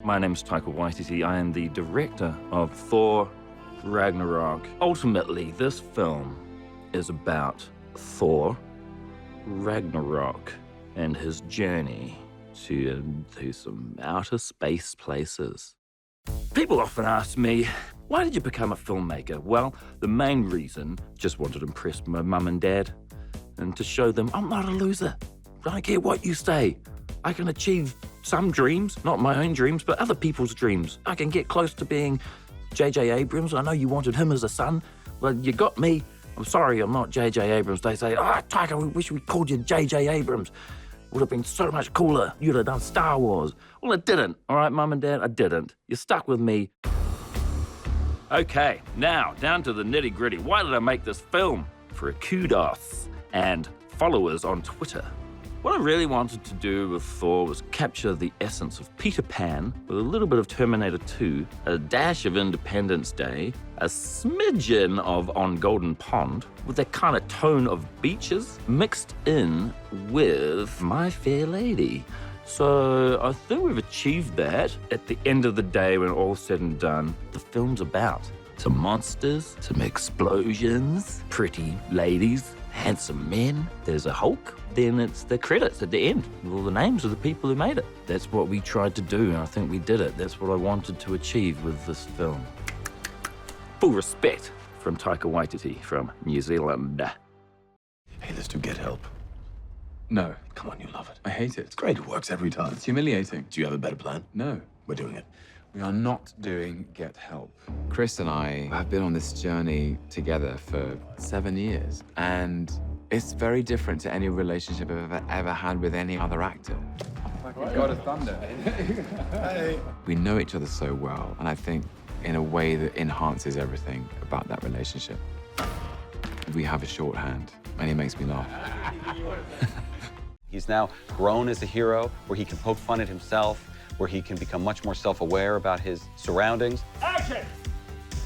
My name's TAIKA WAITITI. I am the director of Thor Ragnarok. Ultimately, this film is about Thor Ragnarok and his journey to some outer space places. People often ask me, why did you become a filmmaker? Well, the main reason, just wanted to impress my mum and dad and to show them I'm not a loser. I don't care what you say. I can achieve some dreams, not my own dreams, but other people's dreams. I can get close to being J.J. Abrams. I know you wanted him as a son. Well, you got me. I'm sorry I'm not J.J. Abrams. They say, TAIKA, we wish we called you J.J. Abrams. Would have been so much cooler. You'd have done Star Wars. Well, it didn't. All right, Mum and Dad, I didn't. You're stuck with me. Okay, now, down to the nitty-gritty. Why did I make this film? For kudos and followers on Twitter. What I really wanted to do with Thor was capture the essence of Peter Pan with a little bit of Terminator 2, a dash of Independence Day, a smidgen of On Golden Pond, with that kind of tone of beaches mixed in with My Fair Lady. So I think we've achieved that. At the end of the day, when all's said and done, the film's about some monsters, some explosions, pretty ladies, handsome men, there's a Hulk, then it's the credits at the end with all the names of the people who made it. That's what we tried to do, and I think we did it. That's what I wanted to achieve with this film. Full respect from TAIKA WAITITI from New Zealand. Hey, let's do Get Help. No. Come on, you love it. I hate it. It's great, it works every time. It's humiliating. Do you have a better plan? No. We're doing it. We are not doing Get Help. Chris and I have been on this journey together for 7 years, and it's very different to any relationship I've ever had with any other actor. Fucking God of Thunder. Hey. We know each other so well, and I think in a way that enhances everything about that relationship. We have a shorthand, and he makes me laugh. He's now grown as a hero, where he can poke fun at himself, where he can become much more self-aware about his surroundings. Action!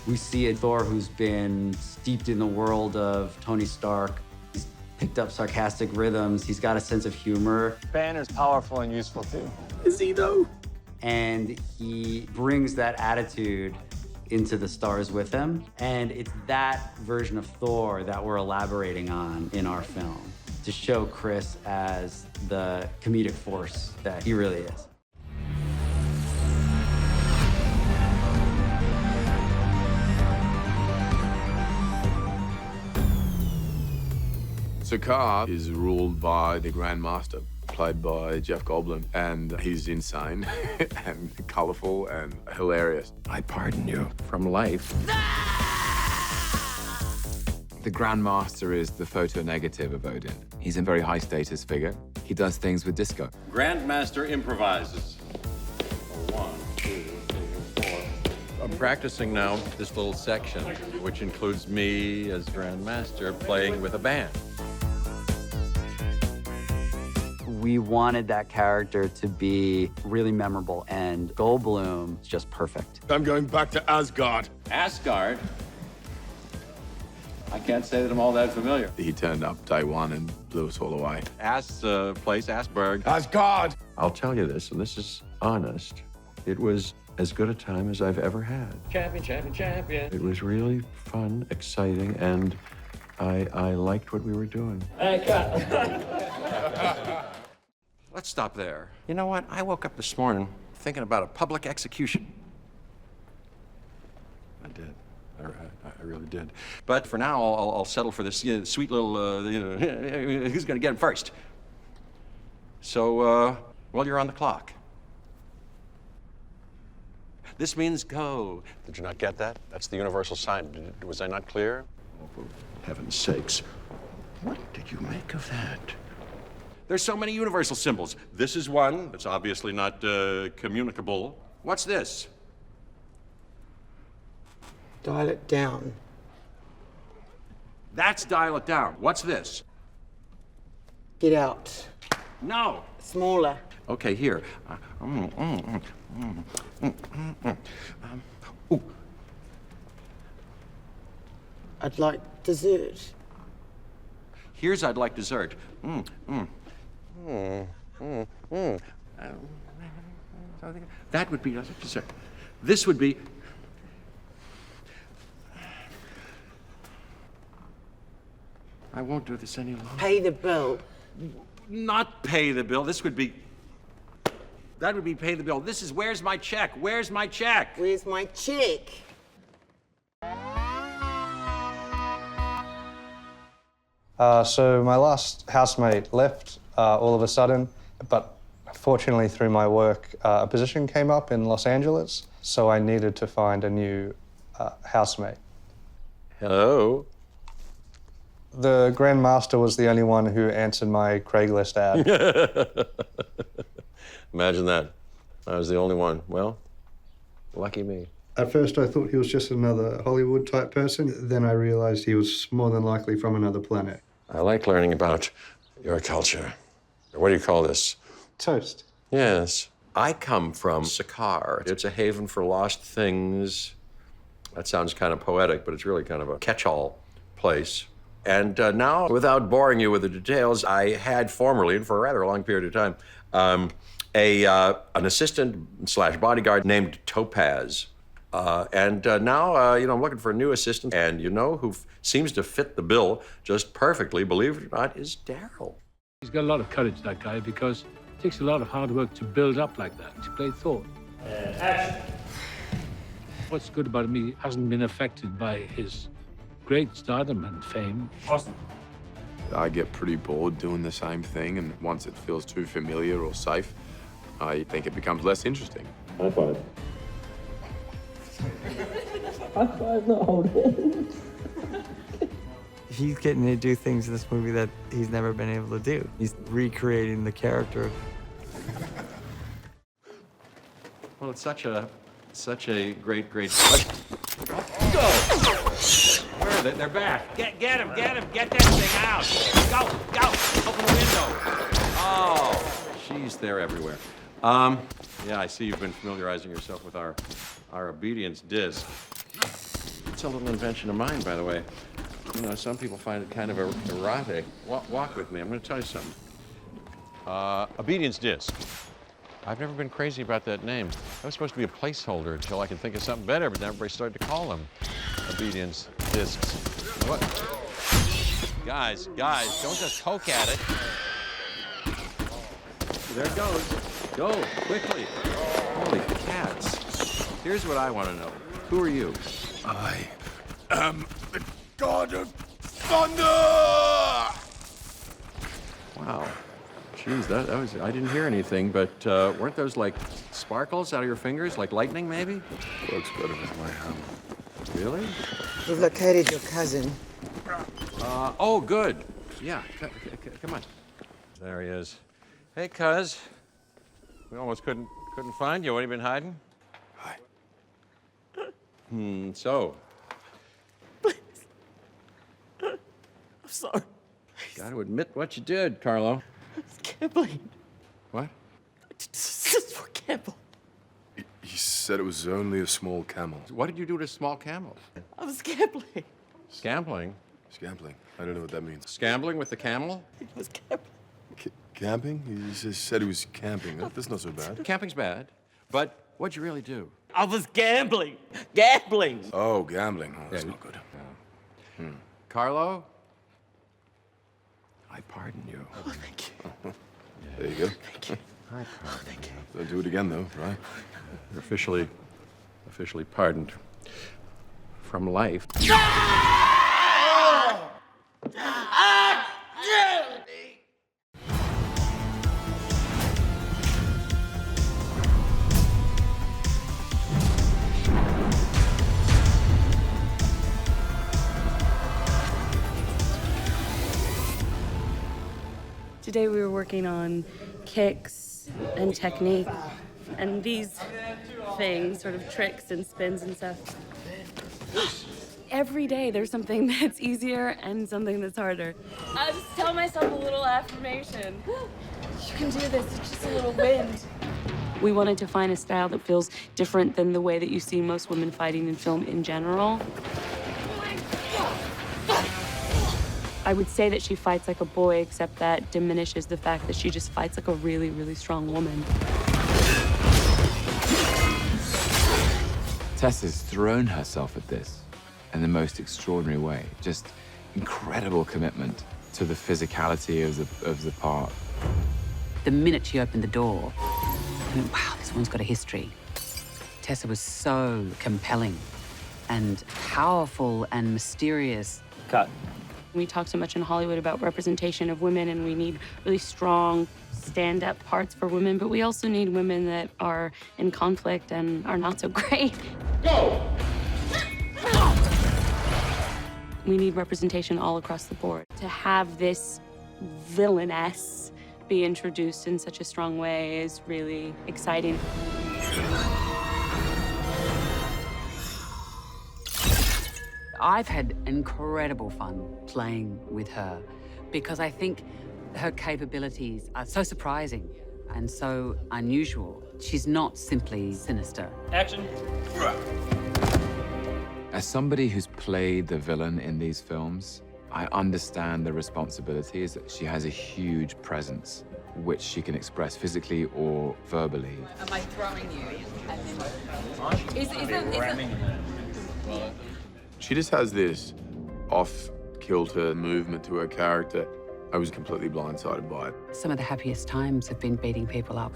We see a Thor who's been steeped in the world of Tony Stark. He's picked up sarcastic rhythms. He's got a sense of humor. Banner's powerful and useful, too. Is he, though? And he brings that attitude into the stars with him. And it's that version of Thor that we're elaborating on in our film, to show Chris as the comedic force that he really is. Sakaar is ruled by the Grand Master, played by Jeff Goldblum, and he's insane and colorful and hilarious. I pardon you from life. The Grand Master is the photo negative of Odin. He's a very high status figure. He does things with disco. Grandmaster improvises. 1, 2, 3, 4. I'm practicing now this little section, which includes me as Grandmaster playing with a band. We wanted that character to be really memorable, and Goldblum is just perfect. I'm going back to Asgard. Asgard? I can't say that I'm all that familiar. He turned up day one and blew us all away. Place, Asberg. Asgard! I'll tell you this, and this is honest. It was as good a time as I've ever had. Champion, champion, champion. It was really fun, exciting, and I liked what we were doing. Hey, cut. Let's stop there. You know what? I woke up this morning thinking about a public execution. I did. I really did. But for now, I'll settle for this sweet little, who's going to get him first? So, well, you're on the clock. This means go. Did you not get that? That's the universal sign. Was I not clear? Oh, for heaven's sakes. What did you make of that? There's so many universal symbols. This is one that's obviously not communicable. What's this? Dial it down. That's dial it down. What's this? Get out. No. Smaller. Okay, here. Ooh. I'd like dessert. Here's I'd like dessert. That would be, sorry. This would be. I won't do this any longer. Pay the bill. Not pay the bill. This would be. That would be pay the bill. This is where's my check? Where's my check? Where's my check? So my last housemate left all of a sudden, but fortunately through my work, a position came up in Los Angeles, so I needed to find a new housemate. Hello? The Grandmaster was the only one who answered my Craigslist ad. Imagine that. I was the only one. Well, lucky me. At first I thought he was just another Hollywood-type person. Then I realized he was more than likely from another planet. I like learning about your culture. What do you call this? Toast. Yes. I come from Sakar. It's a haven for lost things. That sounds kind of poetic, but it's really kind of a catch-all place. And now, without boring you with the details, I had formerly, and for a rather long period of time, an assistant/bodyguard named Topaz. And now, I'm looking for a new assistant. And you know who seems to fit the bill just perfectly, believe it or not, is Daryl. He's got a lot of courage, that guy, because it takes a lot of hard work to build up like that, to play Thor. Action. What's good about him, he hasn't been affected by his great stardom and fame. Awesome. I get pretty bored doing the same thing, and once it feels too familiar or safe, I think it becomes less interesting. High five. High five, not hold hands. He's getting to do things in this movie that he's never been able to do. He's recreating the character. Well, it's such a great pleasure. Go! Where are they? They're back. Get him, get that thing out. Go, open the window. Oh, jeez, they're everywhere. Yeah, I see you've been familiarizing yourself with our obedience disc. It's a little invention of mine, by the way. You know, some people find it kind of erotic. Walk with me, I'm gonna tell you something. Obedience disc. I've never been crazy about that name. That was supposed to be a placeholder until I can think of something better, but then everybody started to call them obedience discs. What? Guys, don't just poke at it. There it goes. Go, quickly. Holy cats. Here's what I want to know. Who are you? I am the God of Thunder! Wow. Jeez, that was, I didn't hear anything, but weren't those like sparkles out of your fingers, like lightning maybe? Works better with my hand. Really? We've located your cousin. Oh, good. Yeah, come on. There he is. Hey, cuz. We almost couldn't find you. What have you been hiding? Hi. So. Please. I'm sorry. Got to admit what you did, Carlo. It's gambling. What? This is for gambling. He said it was only a small camel. What did you do to small camels? I was gambling. Scambling? Scambling. I don't know what that means. Scambling with the camel? It was gambling. Camping? He just said he was camping. That's not so bad. Camping's bad, but what'd you really do? I was gambling. Gambling. Oh, gambling. Oh, that's not good. Yeah. Carlo? I pardon you. Oh, thank you. There you go. Thank you. I pardon Thank you. Don't do it again, though, right? You're officially pardoned from life. Today we were working on kicks and technique and these things, sort of tricks and spins and stuff. Every day there's something that's easier and something that's harder. I just tell myself a little affirmation. You can do this, it's just a little wind. We wanted to find a style that feels different than the way that you see most women fighting in film in general. I would say that she fights like a boy, except that diminishes the fact that she just fights like a really, really strong woman. Tessa's thrown herself at this in the most extraordinary way. Just incredible commitment to the physicality of the part. The minute she opened the door, I went, wow, this one's got a history. Tessa was so compelling and powerful and mysterious. Cut. We talk so much in Hollywood about representation of women, and we need really strong stand-up parts for women, but we also need women that are in conflict and are not so great. Go! We need representation all across the board. To have this villainess be introduced in such a strong way is really exciting. I've had incredible fun playing with her because I think her capabilities are so surprising and so unusual. She's not simply sinister. Action. As somebody who's played the villain in these films, I understand the responsibilities. She has a huge presence, which she can express physically or verbally. Am I throwing you? Is She just has this off-kilter movement to her character. I was completely blindsided by it. Some of the happiest times have been beating people up.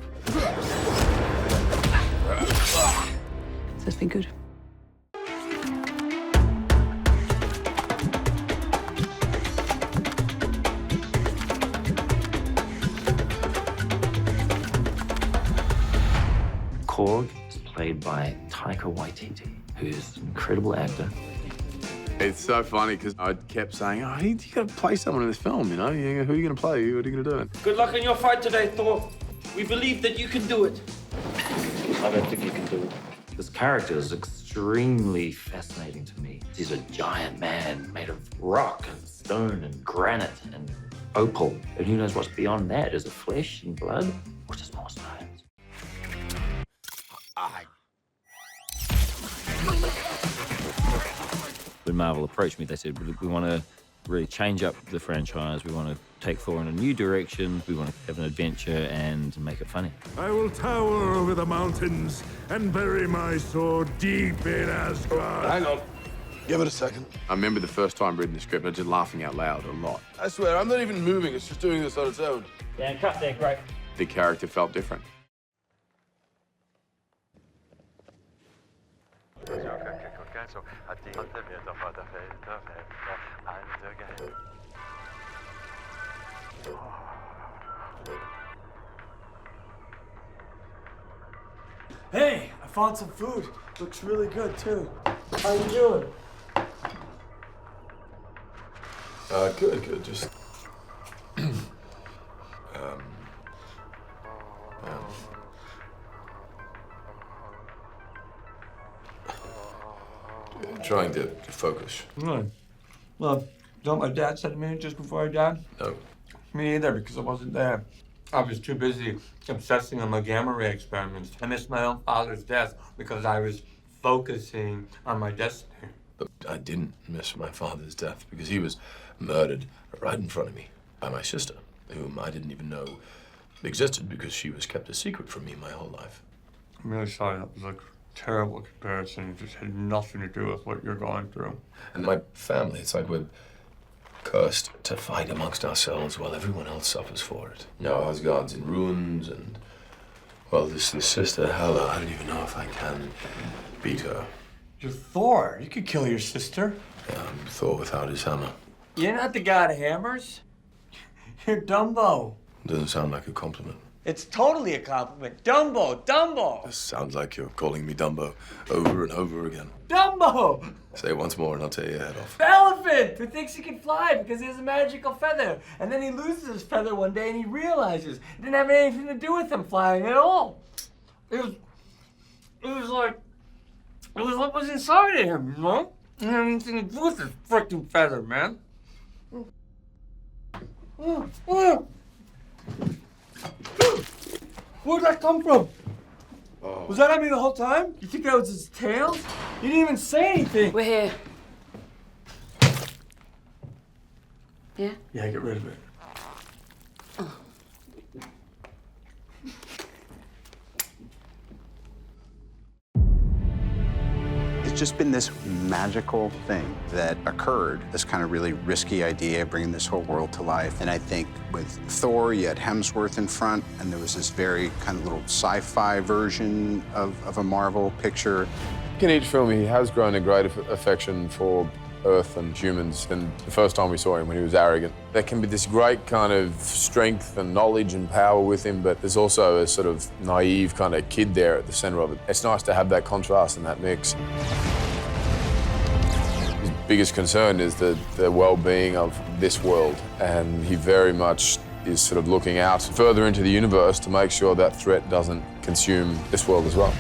So it's been good. Korg is played by TAIKA Waititi, who's an incredible actor. It's so funny because I kept saying, oh, you got to play someone in this film, you know? Who are you going to play? What are you going to do? Good luck in your fight today, Thor. We believe that you can do it. I don't think you can do it. This character is extremely fascinating to me. He's a giant man made of rock and stone and granite and opal. And who knows what's beyond that? Is it flesh and blood or just more stones? When Marvel approached me, they said, we want to really change up the franchise. We want to take Thor in a new direction. We want to have an adventure and make it funny. I will tower over the mountains and bury my sword deep in Asgard. Hang on. Give it a second. I remember the first time reading the script, I was just laughing out loud a lot. I swear, I'm not even moving. It's just doing this on its own. Yeah, cut there, great. The character felt different. Hey, I found some food. Looks really good, too. How you doing? Good. Just... trying to focus. Well, you know what my dad said to me just before I died? No. Me either, because I wasn't there. I was too busy obsessing on my gamma ray experiments. I missed my own father's death because I was focusing on my destiny. But I didn't miss my father's death because he was murdered right in front of me by my sister, whom I didn't even know existed because she was kept a secret from me my whole life. I'm really sorry. That was a terrible comparison. It just had nothing to do with what you're going through. And my family, it's like we're cursed to fight amongst ourselves while everyone else suffers for it. Now Asgard's in ruins and, well, this sister, Hela, I don't even know if I can beat her. You're Thor. You could kill your sister. Yeah, I'm Thor without his hammer. You're not the god of hammers. You're Dumbo. Doesn't sound like a compliment. It's totally a compliment. Dumbo! This sounds like you're calling me Dumbo over and over again. Dumbo! Say it once more and I'll tear your head off. The elephant who thinks he can fly because he has a magical feather. And then he loses his feather one day and he realizes it didn't have anything to do with him flying at all. It was like what was inside of him, you know? It didn't have anything to do with his freaking feather, man. Where'd that come from? Oh. Was that on me the whole time? You think that was his tail? You didn't even say anything. We're here. Yeah? Yeah, get rid of it. Oh. just been this magical thing that occurred, this kind of really risky idea of bringing this whole world to life. And I think with Thor, you had Hemsworth in front, and there was this very kind of little sci-fi version of a Marvel picture. In each film, he has grown a great affection for Earth and humans. And the first time we saw him when he was arrogant, there can be this great kind of strength and knowledge and power with him, but there's also a sort of naive kind of kid there at the center of it. It's nice to have that contrast and that mix. His biggest concern is the well-being of this world, and he very much is sort of looking out further into the universe to make sure that threat doesn't consume this world as well.